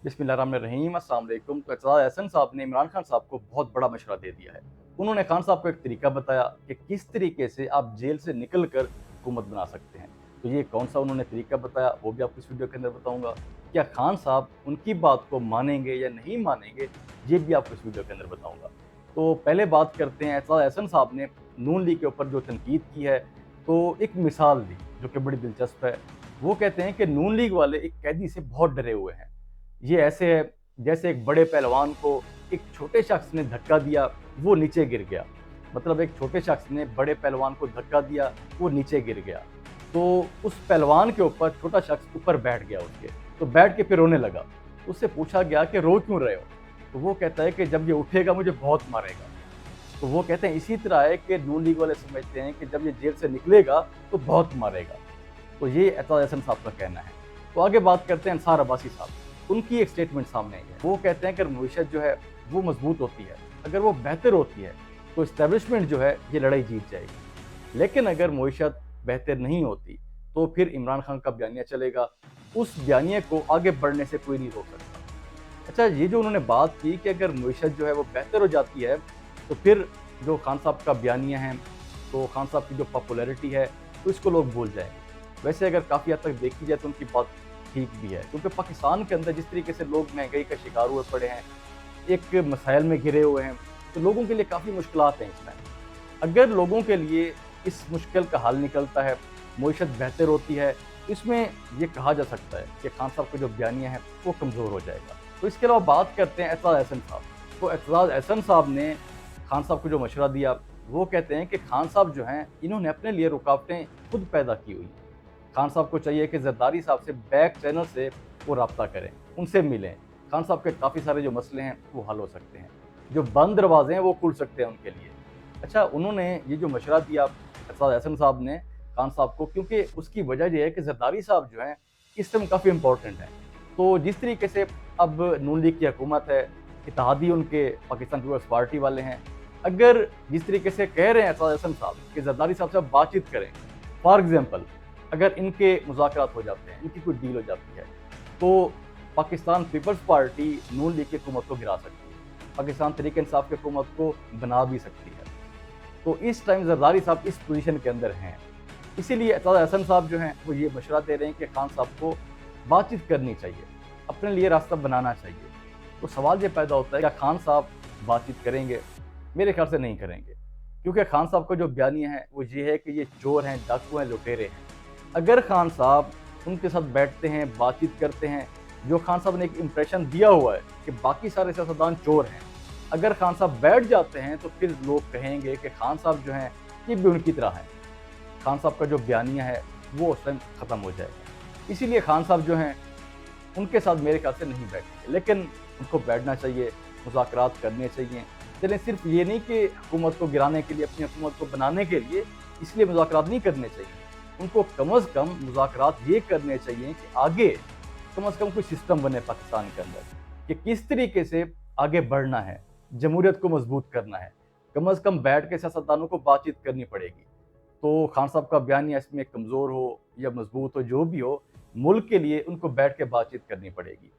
बिस्मिल्लाहिर्रहमानिर्रहीम, अस्सलाम वालेकुम। तो एतजाज़ अहसन साहब ने इमरान खान साहब को बहुत बड़ा मशवरा दे दिया है। उन्होंने खान साहब को एक तरीका बताया कि किस तरीके से आप जेल से निकल कर हुकूमत बना सकते हैं। तो ये कौन सा उन्होंने तरीका बताया वो भी आपको इस वीडियो के अंदर बताऊँगा। क्या खान साहब उनकी बात को मानेंगे या नहीं मानेंगे, ये भी आपको इस वीडियो के अंदर बताऊँगा। तो पहले बात करते हैं, एतजाज़ अहसन साहब ने नून लीग के ऊपर जो तनकीद की है, तो एक मिसाल दी जो कि बड़ी दिलचस्प है। वो कहते हैं कि नून लीग वाले एक कैदी से बहुत डरे हुए हैं। ये ऐसे है जैसे एक बड़े पहलवान को एक छोटे शख्स ने धक्का दिया, वो नीचे गिर गया। मतलब एक छोटे शख्स ने बड़े पहलवान को धक्का दिया, वो नीचे गिर गया। तो उस पहलवान के ऊपर छोटा शख्स ऊपर बैठ गया उसके, तो बैठ के फिर रोने लगा। उससे पूछा गया कि रो क्यों रहे हो? तो वो कहता है कि जब ये उठेगा मुझे बहुत मारेगा। तो वो कहते हैं इसी तरह है कि नून लीग वाले समझते हैं कि जब ये जेल से निकलेगा तो बहुत मारेगा। तो ये एतजाज़ अहसन साहब का कहना है। तो आगे बात करते हैं अंसार अब्बासी साहब। उनकी एक स्टेटमेंट सामने आई है। वो कहते हैं कि अगर मईशत जो है वो मजबूत होती है, अगर वो बेहतर होती है तो इस्टेब्लिशमेंट जो है ये लड़ाई जीत जाएगी। लेकिन अगर मईशत बेहतर नहीं होती तो फिर इमरान खान का बयानिया चलेगा, उस बयानिए को आगे बढ़ने से कोई नहीं रोक सकता। अच्छा, ये जो उन्होंने बात की कि अगर मईशत जो है वो बेहतर हो जाती है तो फिर जो खान साहब का बयानिया है, तो खान साहब की जो पॉपुलैरिटी है तो इसको लोग भूल जाएंगे। वैसे अगर काफ़ी हद तक देखी जाए तो उनकी बात ठीक भी है, क्योंकि पाकिस्तान के अंदर जिस तरीके से लोग महंगाई का शिकार हुए पड़े हैं, एक मसाइल में घिरे हुए हैं, तो लोगों के लिए काफ़ी मुश्किलात हैं इसमें। अगर लोगों के लिए इस मुश्किल का हल निकलता है, मईशत बेहतर होती है, इसमें ये कहा जा सकता है कि खान साहब का जो बयानिया है वो कमज़ोर हो जाएगा। तो इसके अलावा बात करते हैं एतजाज़ अहसन साहब। तो एतजाज़ अहसन साहब ने खान साहब को जो मशवरा दिया, वो कहते हैं कि खान साहब जो हैं इन्होंने अपने लिए रुकावटें खुद पैदा की हुई। खान साहब को चाहिए कि जरदारी साहब से बैक चैनल से वो रब्ता करें, उनसे मिलें। खान साहब के काफ़ी सारे जो मसले हैं वो हल हो सकते हैं, जो बंद दरवाजे हैं वो खुल सकते हैं उनके लिए। अच्छा, उन्होंने ये जो मशवरा दिया एतजाज़ अहसन साहब ने खान साहब को, क्योंकि उसकी वजह ये है कि जरदारी साहब जो हैं इस समय काफ़ी इंपॉर्टेंट हैं। तो जिस तरीके से अब नून लीग की हुकूमत है, इत्तेहादी उनके पाकिस्तान पीपल्स पार्टी वाले हैं, अगर जिस तरीके से कह रहे हैं एतजाज़ अहसन साहब कि जरदारी साहब से आप बातचीत करें, फॉर एग्जाम्पल अगर इनके मुज़ाकरात हो जाते हैं, इनकी कोई डील हो जाती है, तो पाकिस्तान पीपल्स पार्टी नून लीग की हुकूमत को गिरा सकती है, पाकिस्तान तहरीक इंसाफ की हुकूमत को बना भी सकती है। तो इस टाइम जरदारी साहब इस पोजीशन के अंदर हैं, इसीलिए एतजाज़ अहसन साहब जो हैं वो ये मशवरा दे रहे हैं कि खान साहब को बातचीत करनी चाहिए, अपने लिए रास्ता बनाना चाहिए। तो सवाल ये पैदा होता है, क्या खान साहब बातचीत करेंगे? मेरे ख्याल से नहीं करेंगे, क्योंकि खान साहब का जो बयानिया है वो ये है कि ये चोर हैं, डाकू हैं, लुटेरे हैं। अगर खान साहब उनके साथ बैठते हैं, बातचीत करते हैं, जो खान साहब ने एक इम्प्रेशन दिया हुआ है कि बाकी सारे सियासतदान चोर हैं, अगर खान साहब बैठ जाते हैं तो फिर लोग कहेंगे कि खान साहब जो हैं ये भी उनकी तरह हैं। खान साहब का जो बयानिया है वो उस टाइम ख़त्म हो जाएगा। इसीलिए खान साहब जो हैं उनके साथ मेरे ख्याल से नहीं बैठेंगे, लेकिन उनको बैठना चाहिए, मुज़ाकरात करने चाहिए। चलें, सिर्फ ये नहीं कि हुकूमत को गिराने के लिए, अपनी हुकूमत को बनाने के लिए इसलिए मुज़ाकरात नहीं करने चाहिए। उनको कम से कम मुज़ाकरात ये करने चाहिए कि आगे कम से कम कोई सिस्टम बने पाकिस्तान के अंदर कि किस तरीके से आगे बढ़ना है, जमहूरियत को मजबूत करना है। कम से कम बैठ के सियासतदानों को बातचीत करनी पड़ेगी। तो खान साहब का बयानिया इसमें कमज़ोर हो या मजबूत हो, जो भी हो, मुल्क के लिए उनको बैठ के बातचीत करनी पड़ेगी।